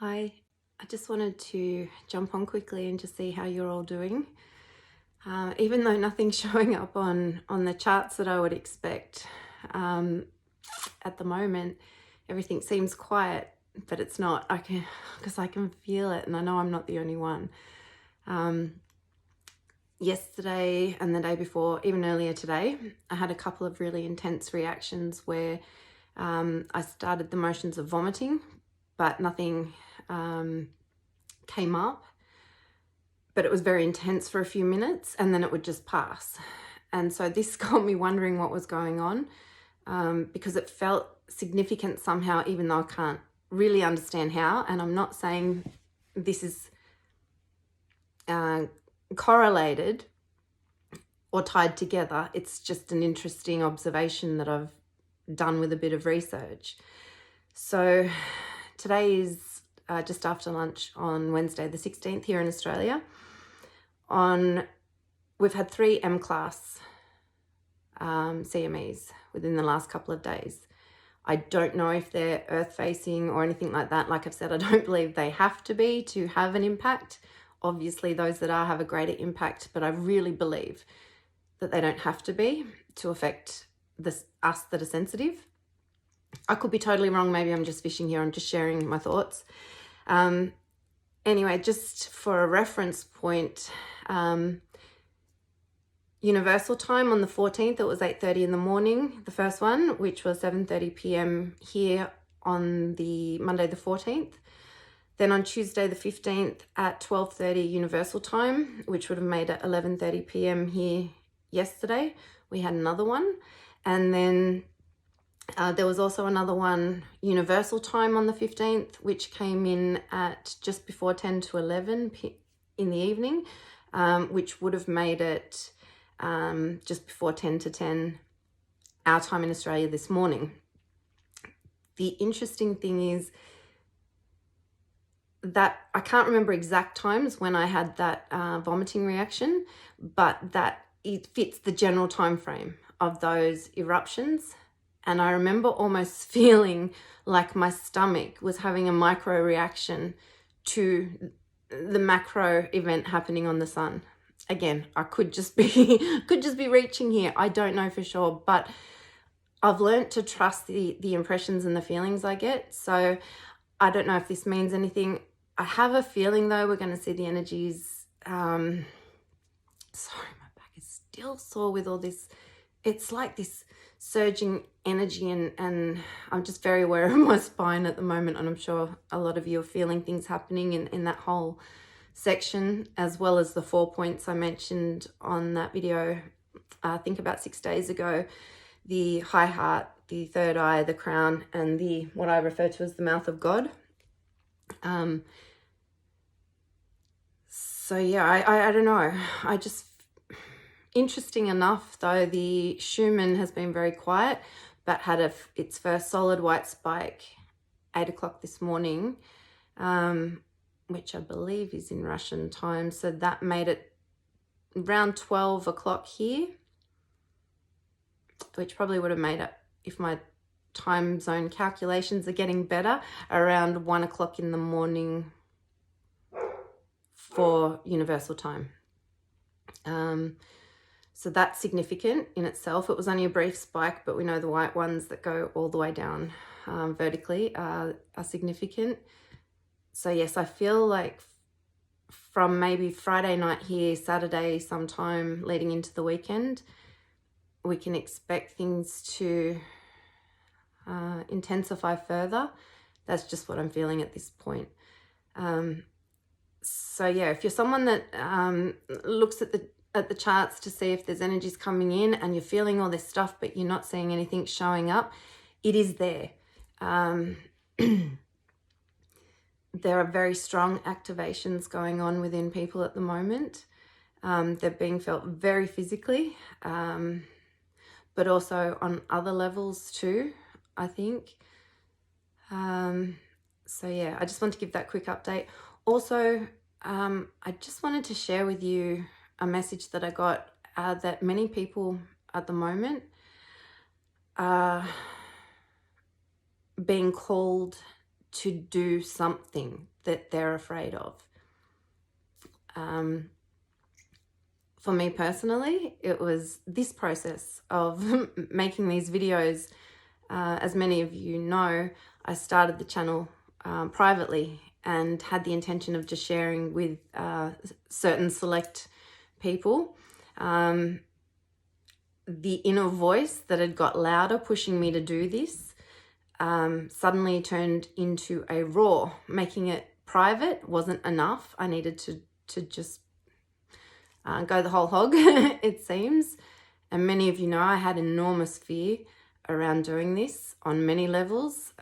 Hi, I just wanted to jump on quickly and just see how you're all doing. Even though nothing's showing up on the charts that I would expect um, at the moment, everything seems quiet, but it's not. Because I can feel it, and I know I'm not the only one. Yesterday and the day before, even earlier today, I had a couple of really intense reactions where I started the motions of vomiting, but nothing came up. But it was very intense for a few minutes and then it would just pass. And so this got me wondering what was going on because it felt significant somehow, even though I can't really understand how. And I'm not saying this is correlated or tied together. It's just an interesting observation that I've done with a bit of research. So today is just after lunch on Wednesday the 16th here in Australia. We've had 3 M-class CMEs within the last couple of days. I don't know if they're earth-facing or anything like that. Like I've said, I don't believe they have to be to have an impact. Obviously, those that are have a greater impact, but I really believe that they don't have to be to affect us that are sensitive. I could be totally wrong. Maybe I'm just fishing here. I'm just sharing my thoughts. Anyway, just for a reference point, Universal time on the 14th, it was 8:30 in the morning, the first one, which was 7:30 p.m. here on the Monday the 14th. Then on Tuesday the 15th at 12:30 Universal time, which would have made it 11:30 p.m. here yesterday, we had another one. And then there was also another one, Universal time on the 15th, which came in at just before 10 to 11 in the evening, which would have made it just before 10 to 10 our time in Australia this morning. The interesting thing is that I can't remember exact times when I had that vomiting reaction, but that it fits the general time frame of those eruptions. And I remember almost feeling like my stomach was having a micro reaction to the macro event happening on the sun. Again, I could just be reaching here. I don't know for sure, but I've learned to trust the impressions and the feelings I get. So I don't know if this means anything. I have a feeling though we're going to see the energies. Sorry, my back is still sore with all this. It's like this surging energy and I'm just very aware of my spine at the moment, and I'm sure a lot of you are feeling things happening in that whole section, as well as the 4 points I mentioned on that video, I think about 6 days ago: the high heart, the third eye, the crown, and the what I refer to as the mouth of God. So yeah, I don't know. Interesting enough though, the Schumann has been very quiet, but had its first solid white spike 8 o'clock this morning, which I believe is in Russian time. So that made it around 12 o'clock here, which probably would have made it, if my time zone calculations are getting better, around 1 o'clock in the morning for Universal time. So that's significant in itself. It was only a brief spike, but we know the white ones that go all the way down vertically are significant. So yes, I feel like from maybe Friday night here, Saturday sometime leading into the weekend, we can expect things to intensify further. That's just what I'm feeling at this point. So yeah, if you're someone that looks at the charts to see if there's energies coming in and you're feeling all this stuff but you're not seeing anything showing up, it is there. There are very strong activations going on within people at the moment. They're being felt very physically, but also on other levels too, I think. So yeah, I just want to give that quick update. Also, I just wanted to share with you a message that I got, that many people at the moment are being called to do something that they're afraid of. For me personally, it was this process of making these videos. As many of you know, I started the channel privately and had the intention of just sharing with certain select people. The inner voice that had got louder pushing me to do this suddenly turned into a roar. Making it private wasn't enough. I needed to just go the whole hog, it seems. And many of you know I had enormous fear around doing this on many levels.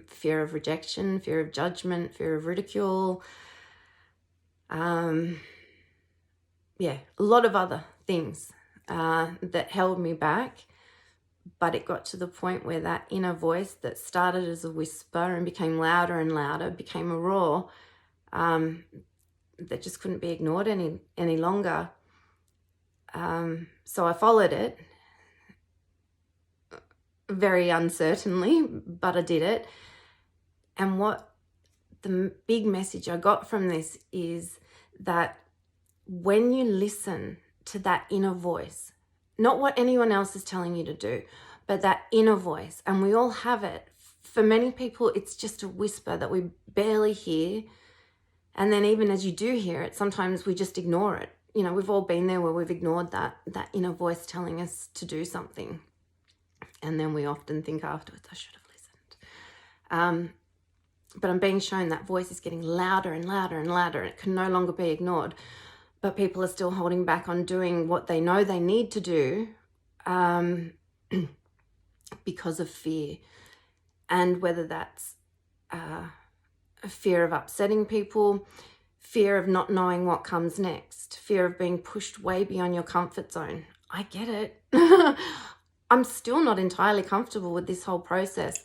Fear of rejection, fear of judgment, fear of ridicule. Yeah, a lot of other things that held me back. But it got to the point where that inner voice that started as a whisper and became louder and louder, became a roar, that just couldn't be ignored any longer. So I followed it, very uncertainly, but I did it. And what the big message I got from this is that when you listen to that inner voice, not what anyone else is telling you to do, but that inner voice, and we all have it. For many people, it's just a whisper that we barely hear. And then even as you do hear it, sometimes we just ignore it. You know, we've all been there where we've ignored that inner voice telling us to do something. And then we often think afterwards, I should have listened. But I'm being shown that voice is getting louder and louder and louder, and it can no longer be ignored. But people are still holding back on doing what they know they need to do because of fear. And whether that's a fear of upsetting people, fear of not knowing what comes next, fear of being pushed way beyond your comfort zone. I get it. I'm still not entirely comfortable with this whole process.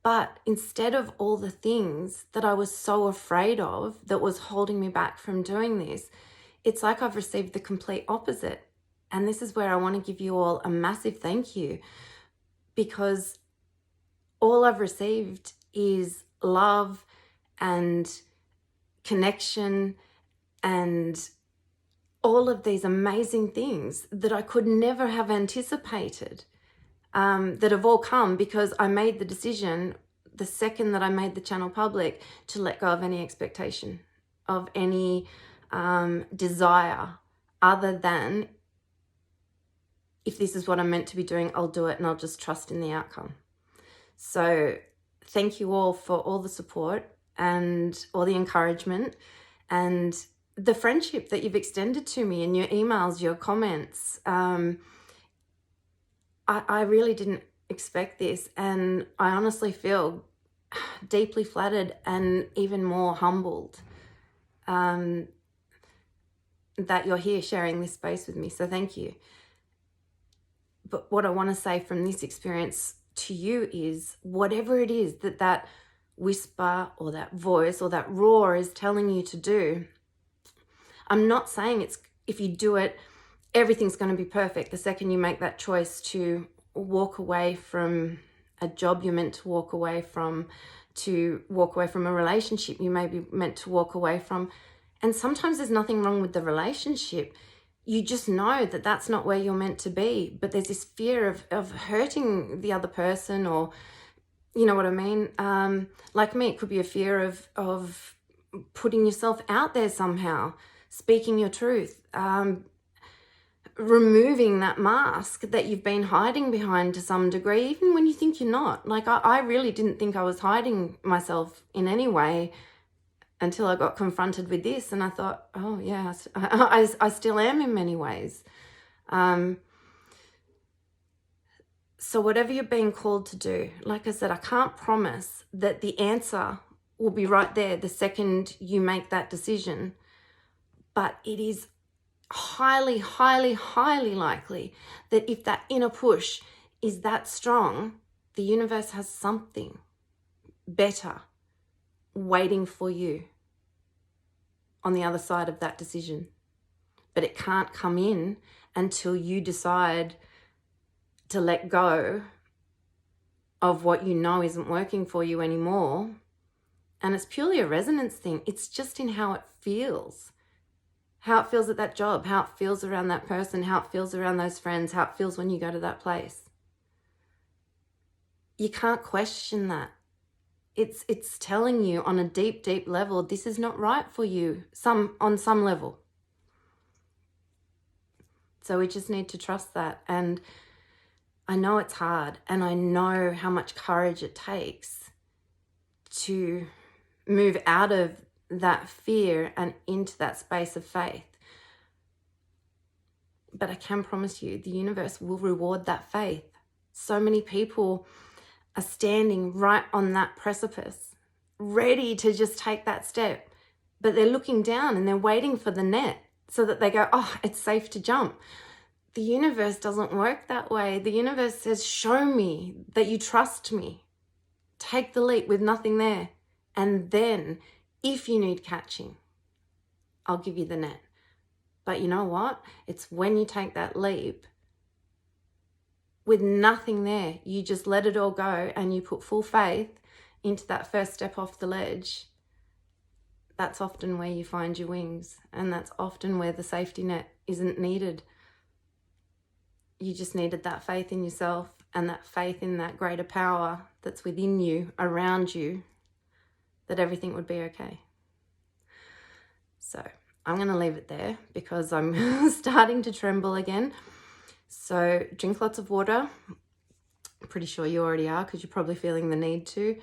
But instead of all the things that I was so afraid of that was holding me back from doing this, it's like I've received the complete opposite. And this is where I want to give you all a massive thank you, because all I've received is love and connection and all of these amazing things that I could never have anticipated, that have all come because I made the decision the second that I made the channel public to let go of any expectation, of any desire other than, if this is what I'm meant to be doing, I'll do it and I'll just trust in the outcome. So thank you all for all the support and all the encouragement and the friendship that you've extended to me in your emails, your comments. I really didn't expect this, and I honestly feel deeply flattered and even more humbled that you're here sharing this space with me. So thank you. But what I want to say from this experience to you is, whatever it is that whisper or that voice or that roar is telling you to do, I'm not saying it's, if you do it, everything's going to be perfect the second you make that choice to walk away from a job you're meant to walk away from, to walk away from a relationship you may be meant to walk away from. And sometimes there's nothing wrong with the relationship. You just know that that's not where you're meant to be. But there's this fear of hurting the other person, or, you know what I mean? Like me, it could be a fear of putting yourself out there somehow, speaking your truth, removing that mask that you've been hiding behind to some degree, even when you think you're not. Like I really didn't think I was hiding myself in any way until I got confronted with this, and I thought, oh yeah, I still am in many ways. So whatever you're being called to do, like I said, I can't promise that the answer will be right there the second you make that decision, but it is highly, highly, highly likely that if that inner push is that strong, the universe has something better waiting for you on the other side of that decision. But it can't come in until you decide to let go of what you know isn't working for you anymore And it's purely a resonance thing. It's just in how it feels. How it feels at that job, how it feels around that person, how it feels around those friends, how it feels when you go to that place. You can't question that. It's telling you on a deep, deep level, this is not right for you, on some level. So we just need to trust that. And I know it's hard, and I know how much courage it takes to move out of that fear and into that space of faith. But I can promise you, the universe will reward that faith. So many people are standing right on that precipice, ready to just take that step, but they're looking down and they're waiting for the net so that they go, oh, it's safe to jump. The universe doesn't work that way. The universe says, show me that you trust me. Take the leap with nothing there. And then, if you need catching, I'll give you the net. But you know what? It's when you take that leap with nothing there, you just let it all go and you put full faith into that first step off the ledge. That's often where you find your wings, and that's often where the safety net isn't needed. You just needed that faith in yourself and that faith in that greater power that's within you, around you, that everything would be okay. So I'm going to leave it there because I'm starting to tremble again. So drink lots of water. I'm pretty sure you already are because you're probably feeling the need to.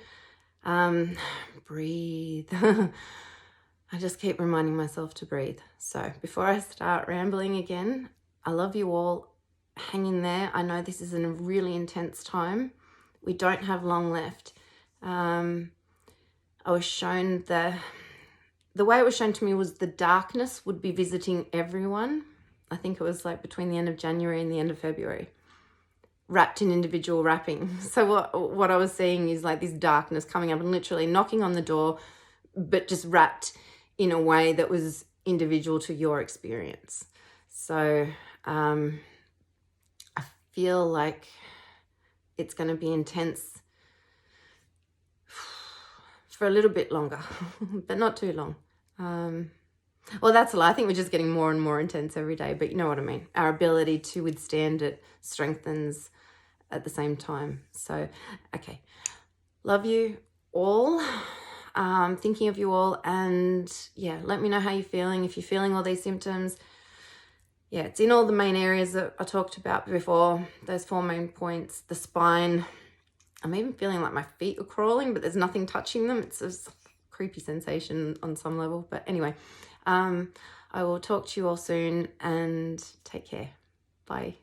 Breathe. I just keep reminding myself to breathe. So before I start rambling again, I love you all. Hang in there. I know this is a really intense time. We don't have long left. I was shown the way it was shown to me was the darkness would be visiting everyone. I think it was like between the end of January and the end of February, wrapped in individual wrapping. So what I was seeing is like this darkness coming up and literally knocking on the door, but just wrapped in a way that was individual to your experience. So I feel like it's going to be intense for a little bit longer, but not too long. Well, that's a lie. I think we're just getting more and more intense every day, but you know what I mean. Our ability to withstand it strengthens at the same time. So, okay. Love you all. Thinking of you all, and yeah, let me know how you're feeling. If you're feeling all these symptoms, yeah, it's in all the main areas that I talked about before, those 4 main points, the spine. I'm even feeling like my feet are crawling, but there's nothing touching them. It's a creepy sensation on some level. But anyway, I will talk to you all soon and take care. Bye.